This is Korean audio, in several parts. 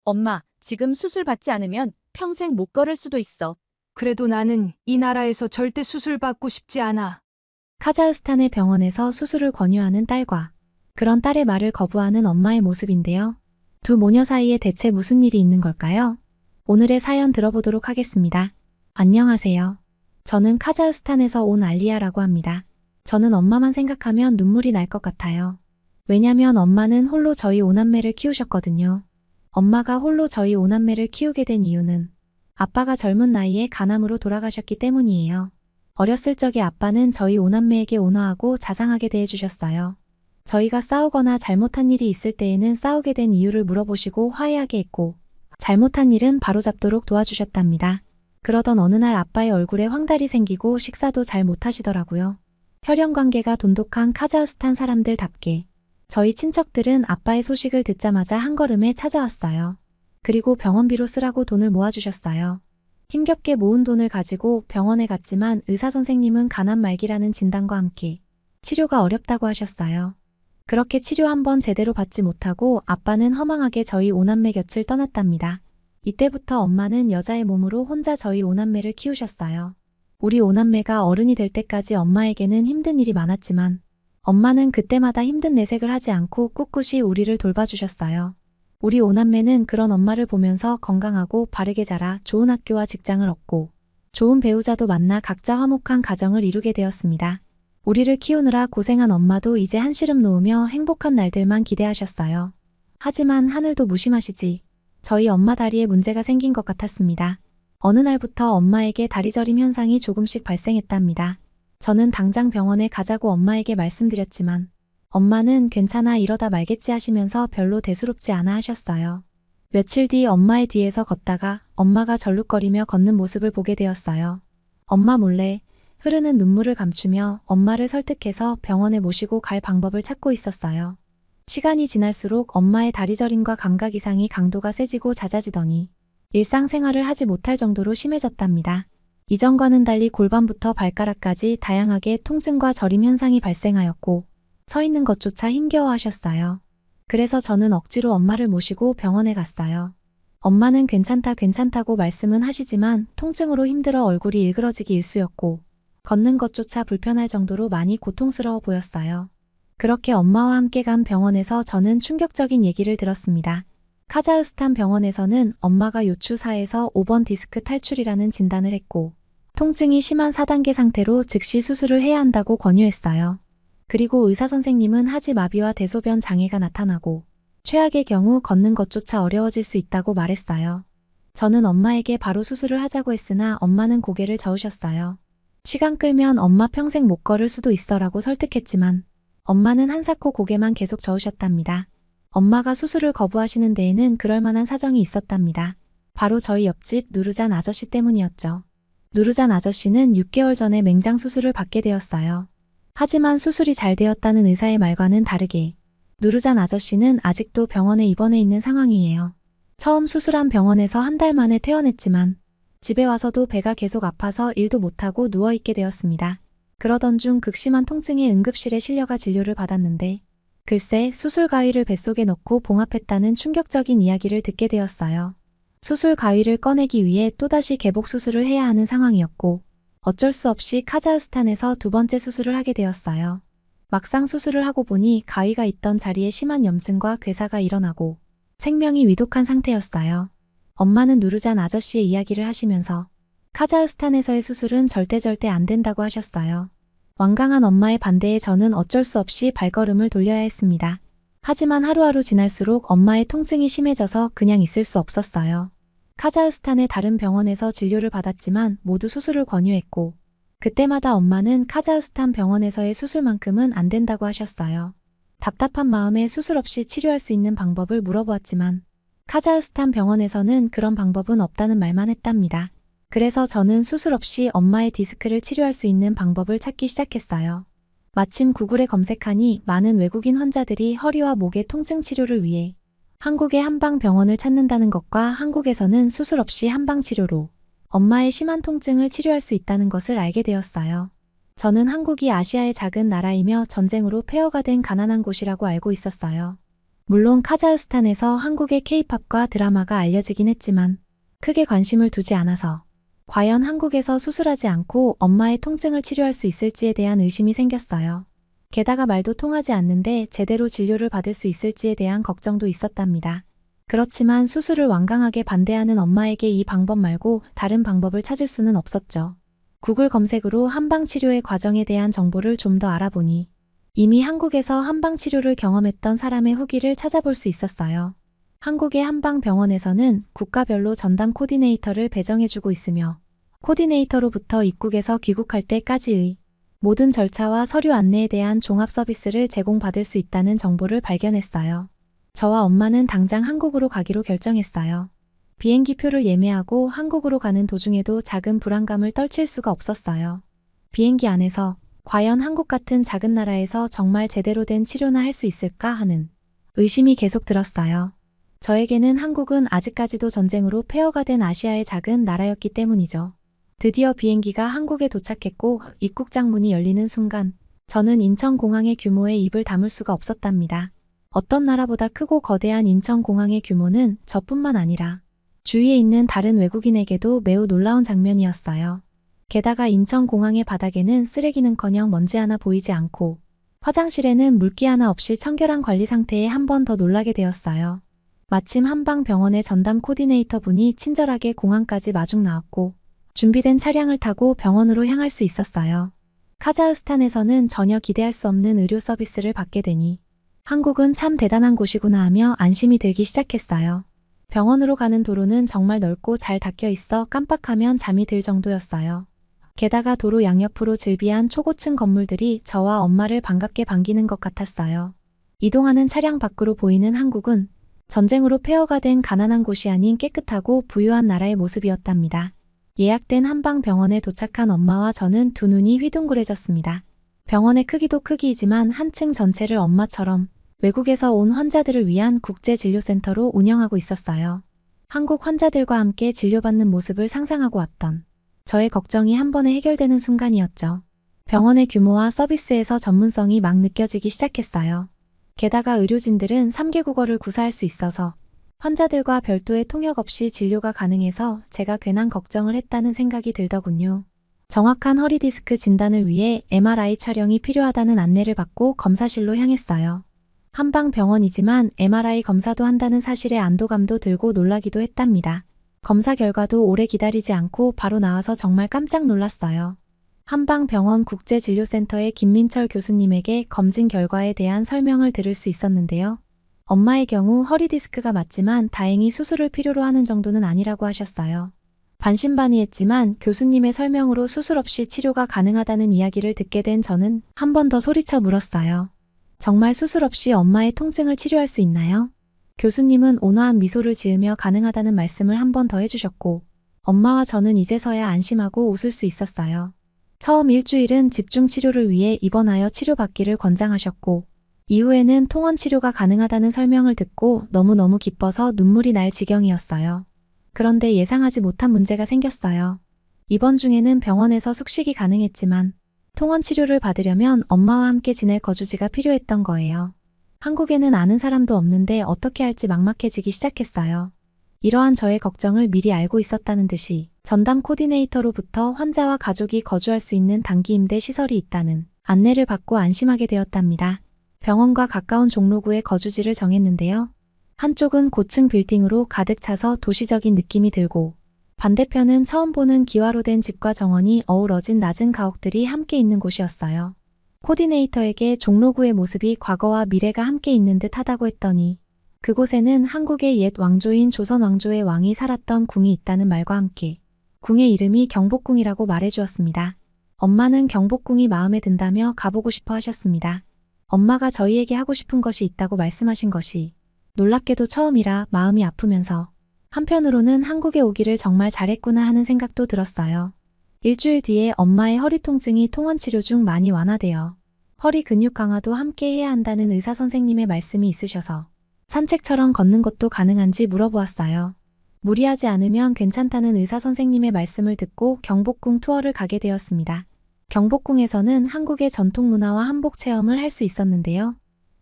엄마, 지금 수술 받지 않으면 평생 못 걸을 수도 있어. 그래도 나는 이 나라에서 절대 수술 받고 싶지 않아. 카자흐스탄의 병원에서 수술을 권유하는 딸과 그런 딸의 말을 거부하는 엄마의 모습인데요. 두 모녀 사이에 대체 무슨 일이 있는 걸까요? 오늘의 사연 들어보도록 하겠습니다. 안녕하세요. 저는 카자흐스탄에서 온 알리아라고 합니다. 저는 엄마만 생각하면 눈물이 날 것 같아요. 왜냐면 엄마는 홀로 저희 오남매를 키우셨거든요. 엄마가 홀로 저희 오남매를 키우게 된 이유는 아빠가 젊은 나이에 간암으로 돌아가셨기 때문이에요. 어렸을 적에 아빠는 저희 오남매에게 온화하고 자상하게 대해주셨어요. 저희가 싸우거나 잘못한 일이 있을 때에는 싸우게 된 이유를 물어보시고 화해하게 했고, 잘못한 일은 바로잡도록 도와주셨답니다. 그러던 어느 날 아빠의 얼굴에 황달이 생기고 식사도 잘 못하시더라고요. 혈연 관계가 돈독한 카자흐스탄 사람들답게 저희 친척들은 아빠의 소식을 듣자마자 한 걸음에 찾아왔어요. 그리고 병원비로 쓰라고 돈을 모아주셨어요. 힘겹게 모은 돈을 가지고 병원에 갔지만 의사 선생님은 간암 말기라는 진단과 함께 치료가 어렵다고 하셨어요. 그렇게 치료 한번 제대로 받지 못하고 아빠는 허망하게 저희 오남매 곁을 떠났답니다. 이때부터 엄마는 여자의 몸으로 혼자 저희 오남매를 키우셨어요. 우리 오남매가 어른이 될 때까지 엄마에게는 힘든 일이 많았지만 엄마는 그때마다 힘든 내색을 하지 않고 꿋꿋이 우리를 돌봐주셨어요. 우리 오남매는 그런 엄마를 보면서 건강하고 바르게 자라 좋은 학교와 직장을 얻고 좋은 배우자도 만나 각자 화목한 가정을 이루게 되었습니다. 우리를 키우느라 고생한 엄마도 이제 한시름 놓으며 행복한 날들만 기대하셨어요. 하지만 하늘도 무심하시지. 저희 엄마 다리에 문제가 생긴 것 같았습니다. 어느 날부터 엄마에게 다리저림 현상이 조금씩 발생했답니다. 저는 당장 병원에 가자고 엄마에게 말씀드렸지만 엄마는 괜찮아 이러다 말겠지 하시면서 별로 대수롭지 않아 하셨어요. 며칠 뒤 엄마의 뒤에서 걷다가 엄마가 절룩거리며 걷는 모습을 보게 되었어요. 엄마 몰래 흐르는 눈물을 감추며 엄마를 설득해서 병원에 모시고 갈 방법을 찾고 있었어요. 시간이 지날수록 엄마의 다리저림과 감각 이상이 강도가 세지고 잦아지더니 일상생활을 하지 못할 정도로 심해졌답니다. 이전과는 달리 골반부터 발가락까지 다양하게 통증과 저림 현상이 발생하였고 서 있는 것조차 힘겨워하셨어요. 그래서 저는 억지로 엄마를 모시고 병원에 갔어요. 엄마는 괜찮다고 말씀은 하시지만 통증으로 힘들어 얼굴이 일그러지기 일쑤였고 걷는 것조차 불편할 정도로 많이 고통스러워 보였어요. 그렇게 엄마와 함께 간 병원에서 저는 충격적인 얘기를 들었습니다. 카자흐스탄 병원에서는 엄마가 요추 4에서 5번 디스크 탈출이라는 진단을 했고 통증이 심한 4단계 상태로 즉시 수술을 해야 한다고 권유했어요. 그리고 의사 선생님은 하지 마비와 대소변 장애가 나타나고 최악의 경우 걷는 것조차 어려워질 수 있다고 말했어요. 저는 엄마에게 바로 수술을 하자고 했으나 엄마는 고개를 저으셨어요. 시간 끌면 엄마 평생 못 걸을 수도 있어라고 설득했지만 엄마는 한사코 고개만 계속 저으셨답니다. 엄마가 수술을 거부하시는 데에는 그럴 만한 사정이 있었답니다. 바로 저희 옆집 누르잔 아저씨 때문이었죠. 누르잔 아저씨는 6개월 전에 맹장 수술을 받게 되었어요. 하지만 수술이 잘 되었다는 의사의 말과는 다르게 누르잔 아저씨는 아직도 병원에 입원해 있는 상황이에요. 처음 수술한 병원에서 한 달 만에 퇴원했지만 집에 와서도 배가 계속 아파서 일도 못하고 누워있게 되었습니다. 그러던 중 극심한 통증에 응급실에 실려가 진료를 받았는데 글쎄 수술 가위를 뱃속에 넣고 봉합했다는 충격적인 이야기를 듣게 되었어요. 수술 가위를 꺼내기 위해 또다시 개복 수술을 해야 하는 상황이었고 어쩔 수 없이 카자흐스탄에서 두 번째 수술을 하게 되었어요. 막상 수술을 하고 보니 가위가 있던 자리에 심한 염증과 괴사가 일어나고 생명이 위독한 상태였어요. 엄마는 누르잔 아저씨의 이야기를 하시면서 카자흐스탄에서의 수술은 절대 안 된다고 하셨어요. 완강한 엄마의 반대에 저는 어쩔 수 없이 발걸음을 돌려야 했습니다. 하지만 하루하루 지날수록 엄마의 통증이 심해져서 그냥 있을 수 없었어요. 카자흐스탄의 다른 병원에서 진료를 받았지만 모두 수술을 권유했고 그때마다 엄마는 카자흐스탄 병원에서의 수술만큼은 안 된다고 하셨어요. 답답한 마음에 수술 없이 치료할 수 있는 방법을 물어보았지만 카자흐스탄 병원에서는 그런 방법은 없다는 말만 했답니다. 그래서 저는 수술 없이 엄마의 디스크를 치료할 수 있는 방법을 찾기 시작했어요. 마침 구글에 검색하니 많은 외국인 환자들이 허리와 목의 통증 치료를 위해 한국의 한방병원을 찾는다는 것과 한국에서는 수술 없이 한방치료로 엄마의 심한 통증을 치료할 수 있다는 것을 알게 되었어요. 저는 한국이 아시아의 작은 나라이며 전쟁으로 폐허가 된 가난한 곳이라고 알고 있었어요. 물론 카자흐스탄에서 한국의 케이팝과 드라마가 알려지긴 했지만 크게 관심을 두지 않아서 과연 한국에서 수술하지 않고 엄마의 통증을 치료할 수 있을지에 대한 의심이 생겼어요. 게다가 말도 통하지 않는데 제대로 진료를 받을 수 있을지에 대한 걱정도 있었답니다. 그렇지만 수술을 완강하게 반대하는 엄마에게 이 방법 말고 다른 방법을 찾을 수는 없었죠. 구글 검색으로 한방치료의 과정에 대한 정보를 좀 더 알아보니 이미 한국에서 한방치료를 경험했던 사람의 후기를 찾아볼 수 있었어요. 한국의 한방병원에서는 국가별로 전담 코디네이터를 배정해주고 있으며 코디네이터로부터 입국에서 귀국할 때까지의 모든 절차와 서류 안내에 대한 종합 서비스를 제공받을 수 있다는 정보를 발견했어요. 저와 엄마는 당장 한국으로 가기로 결정했어요. 비행기 표를 예매하고 한국으로 가는 도중에도 작은 불안감을 떨칠 수가 없었어요. 비행기 안에서 과연 한국 같은 작은 나라에서 정말 제대로 된 치료나 할 수 있을까 하는 의심이 계속 들었어요. 저에게는 한국은 아직까지도 전쟁으로 폐허가 된 아시아의 작은 나라였기 때문이죠. 드디어 비행기가 한국에 도착했고 입국장 문이 열리는 순간 저는 인천공항의 규모에 입을 다물 수가 없었답니다. 어떤 나라보다 크고 거대한 인천공항의 규모는 저뿐만 아니라 주위에 있는 다른 외국인에게도 매우 놀라운 장면이었어요. 게다가 인천공항의 바닥에는 쓰레기는커녕 먼지 하나 보이지 않고 화장실에는 물기 하나 없이 청결한 관리 상태에 한 번 더 놀라게 되었어요. 마침 한방병원의 전담 코디네이터 분이 친절하게 공항까지 마중 나왔고 준비된 차량을 타고 병원으로 향할 수 있었어요. 카자흐스탄에서는 전혀 기대할 수 없는 의료 서비스를 받게 되니 한국은 참 대단한 곳이구나 하며 안심이 들기 시작했어요. 병원으로 가는 도로는 정말 넓고 잘 닦여 있어 깜빡하면 잠이 들 정도였어요. 게다가 도로 양옆으로 즐비한 초고층 건물들이 저와 엄마를 반갑게 반기는 것 같았어요. 이동하는 차량 밖으로 보이는 한국은 전쟁으로 폐허가 된 가난한 곳이 아닌 깨끗하고 부유한 나라의 모습이었답니다. 예약된 한방병원에 도착한 엄마와 저는 두 눈이 휘둥그레졌습니다. 병원의 크기도 크기이지만 한 층 전체를 엄마처럼 외국에서 온 환자들을 위한 국제진료센터로 운영하고 있었어요. 한국 환자들과 함께 진료받는 모습을 상상하고 왔던 저의 걱정이 한 번에 해결되는 순간이었죠. 병원의 규모와 서비스에서 전문성이 막 느껴지기 시작했어요. 게다가 의료진들은 3개 국어를 구사할 수 있어서 환자들과 별도의 통역 없이 진료가 가능해서 제가 괜한 걱정을 했다는 생각이 들더군요. 정확한 허리디스크 진단을 위해 MRI 촬영이 필요하다는 안내를 받고 검사실로 향했어요. 한방병원이지만 MRI 검사도 한다는 사실에 안도감도 들고 놀라기도 했답니다. 검사 결과도 오래 기다리지 않고 바로 나와서 정말 깜짝 놀랐어요. 한방병원 국제진료센터의 김민철 교수님에게 검진 결과에 대한 설명을 들을 수 있었는데요. 엄마의 경우 허리디스크가 맞지만 다행히 수술을 필요로 하는 정도는 아니라고 하셨어요. 반신반의했지만 교수님의 설명으로 수술 없이 치료가 가능하다는 이야기를 듣게 된 저는 한 번 더 소리쳐 물었어요. 정말 수술 없이 엄마의 통증을 치료할 수 있나요? 교수님은 온화한 미소를 지으며 가능하다는 말씀을 한 번 더 해주셨고 엄마와 저는 이제서야 안심하고 웃을 수 있었어요. 처음 일주일은 집중 치료를 위해 입원하여 치료받기를 권장하셨고 이후에는 통원 치료가 가능하다는 설명을 듣고 너무너무 기뻐서 눈물이 날 지경이었어요. 그런데 예상하지 못한 문제가 생겼어요. 입원 중에는 병원에서 숙식이 가능했지만 통원 치료를 받으려면 엄마와 함께 지낼 거주지가 필요했던 거예요. 한국에는 아는 사람도 없는데 어떻게 할지 막막해지기 시작했어요. 이러한 저의 걱정을 미리 알고 있었다는 듯이 전담 코디네이터로부터 환자와 가족이 거주할 수 있는 단기 임대 시설이 있다는 안내를 받고 안심하게 되었답니다. 병원과 가까운 종로구에 거주지를 정했는데요. 한쪽은 고층 빌딩으로 가득 차서 도시적인 느낌이 들고 반대편은 처음 보는 기와로 된 집과 정원이 어우러진 낮은 가옥들이 함께 있는 곳이었어요. 코디네이터에게 종로구의 모습이 과거와 미래가 함께 있는 듯 하다고 했더니 그곳에는 한국의 옛 왕조인 조선 왕조의 왕이 살았던 궁이 있다는 말과 함께 궁의 이름이 경복궁이라고 말해주었습니다. 엄마는 경복궁이 마음에 든다며 가보고 싶어 하셨습니다. 엄마가 저희에게 하고 싶은 것이 있다고 말씀하신 것이 놀랍게도 처음이라 마음이 아프면서 한편으로는 한국에 오기를 정말 잘했구나 하는 생각도 들었어요. 일주일 뒤에 엄마의 허리 통증이 통원 치료 중 많이 완화되어 허리 근육 강화도 함께 해야 한다는 의사 선생님의 말씀이 있으셔서 산책처럼 걷는 것도 가능한지 물어보았어요. 무리하지 않으면 괜찮다는 의사 선생님의 말씀을 듣고 경복궁 투어를 가게 되었습니다. 경복궁에서는 한국의 전통 문화와 한복 체험을 할 수 있었는데요.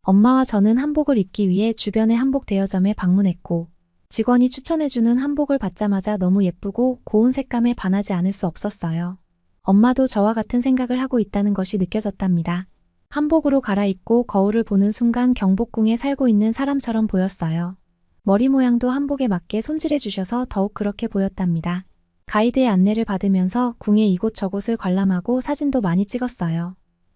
엄마와 저는 한복을 입기 위해 주변의 한복 대여점에 방문했고 직원이 추천해주는 한복을 받자마자 너무 예쁘고 고운 색감에 반하지 않을 수 없었어요. 엄마도 저와 같은 생각을 하고 있다는 것이 느껴졌답니다. 한복으로 갈아입고 거울을 보는 순간 경복궁에 살고 있는 사람처럼 보였어요. 머리 모양도 한복에 맞게 손질해 주셔서 더욱 그렇게 보였답니다. 가이드의 안내를 받으면서 궁의 이곳저곳을 관람하고 사진도 많이 찍었어요.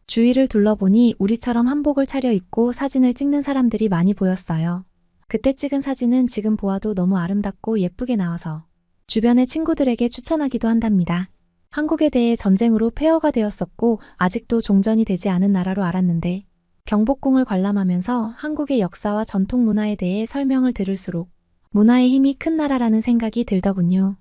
주위를 둘러보니 우리처럼 한복을 차려입고 사진을 찍는 사람들이 많이 보였어요. 그때 찍은 사진은 지금 보아도 너무 아름답고 예쁘게 나와서 주변의 친구들에게 추천하기도 한답니다. 한국에 대해 전쟁으로 폐허가 되었었고 아직도 종전이 되지 않은 나라로 알았는데 경복궁을 관람하면서 한국의 역사와 전통 문화에 대해 설명을 들을수록 문화의 힘이 큰 나라라는 생각이 들더군요.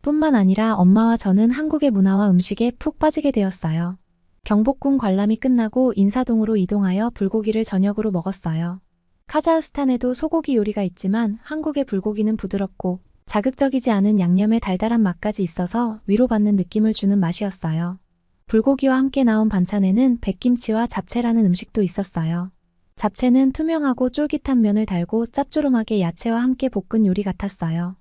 뿐만 아니라 엄마와 저는 한국의 문화와 음식에 푹 빠지게 되었어요. 경복궁 관람이 끝나고 인사동으로 이동하여 불고기를 저녁으로 먹었어요. 카자흐스탄에도 소고기 요리가 있지만 한국의 불고기는 부드럽고 자극적이지 않은 양념의 달달한 맛까지 있어서 위로받는 느낌을 주는 맛이었어요. 불고기와 함께 나온 반찬에는 백김치와 잡채라는 음식도 있었어요. 잡채는 투명하고 쫄깃한 면을 달고 짭조름하게 야채와 함께 볶은 요리 같았어요.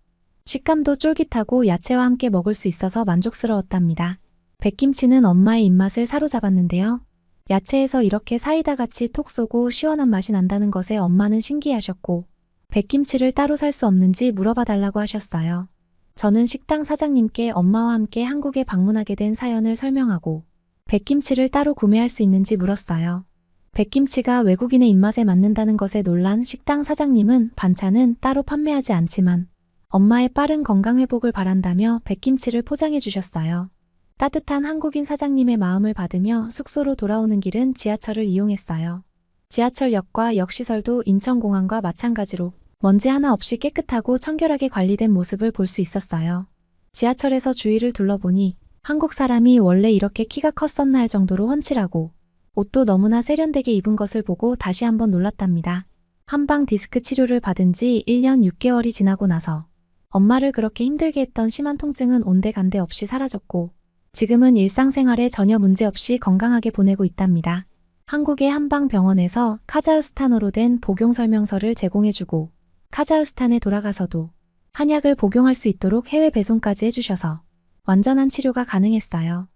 식감도 쫄깃하고 야채와 함께 먹을 수 있어서 만족스러웠답니다. 백김치는 엄마의 입맛을 사로잡았는데요. 야채에서 이렇게 사이다같이 톡 쏘고 시원한 맛이 난다는 것에 엄마는 신기해하셨고 백김치를 따로 살 수 없는지 물어봐 달라고 하셨어요. 저는 식당 사장님께 엄마와 함께 한국에 방문하게 된 사연을 설명하고 백김치를 따로 구매할 수 있는지 물었어요. 백김치가 외국인의 입맛에 맞는다는 것에 놀란 식당 사장님은 반찬은 따로 판매하지 않지만 엄마의 빠른 건강 회복을 바란다며 백김치를 포장해 주셨어요. 따뜻한 한국인 사장님의 마음을 받으며 숙소로 돌아오는 길은 지하철을 이용했어요. 지하철역과 역시설도 인천공항과 마찬가지로 먼지 하나 없이 깨끗하고 청결하게 관리된 모습을 볼 수 있었어요. 지하철에서 주위를 둘러보니 한국 사람이 원래 이렇게 키가 컸었나 할 정도로 훤칠하고 옷도 너무나 세련되게 입은 것을 보고 다시 한번 놀랐답니다. 한방 디스크 치료를 받은 지 1년 6개월이 지나고 나서 엄마를 그렇게 힘들게 했던 심한 통증은 온데간데 없이 사라졌고 지금은 일상생활에 전혀 문제없이 건강하게 보내고 있답니다. 한국의 한방병원에서 카자흐스탄어로 된 복용 설명서를 제공해주고 카자흐스탄에 돌아가서도 한약을 복용할 수 있도록 해외 배송까지 해주셔서 완전한 치료가 가능했어요.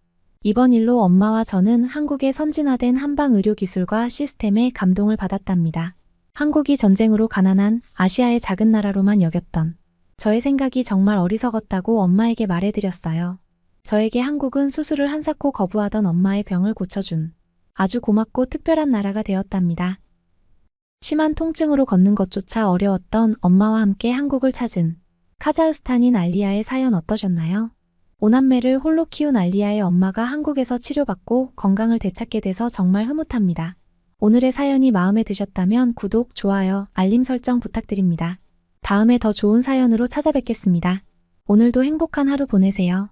이번 일로 엄마와 저는 한국의 선진화된 한방 의료 기술과 시스템에 감동을 받았답니다. 한국이 전쟁으로 가난한 아시아의 작은 나라로만 여겼던 저의 생각이 정말 어리석었다고 엄마에게 말해드렸어요. 저에게 한국은 수술을 한사코 거부하던 엄마의 병을 고쳐준 아주 고맙고 특별한 나라가 되었답니다. 심한 통증으로 걷는 것조차 어려웠던 엄마와 함께 한국을 찾은 카자흐스탄인 알리아의 사연 어떠셨나요? 5남매를 홀로 키운 알리아의 엄마가 한국에서 치료받고 건강을 되찾게 돼서 정말 흐뭇합니다. 오늘의 사연이 마음에 드셨다면 구독, 좋아요, 알림 설정 부탁드립니다. 다음에 더 좋은 사연으로 찾아뵙겠습니다. 오늘도 행복한 하루 보내세요.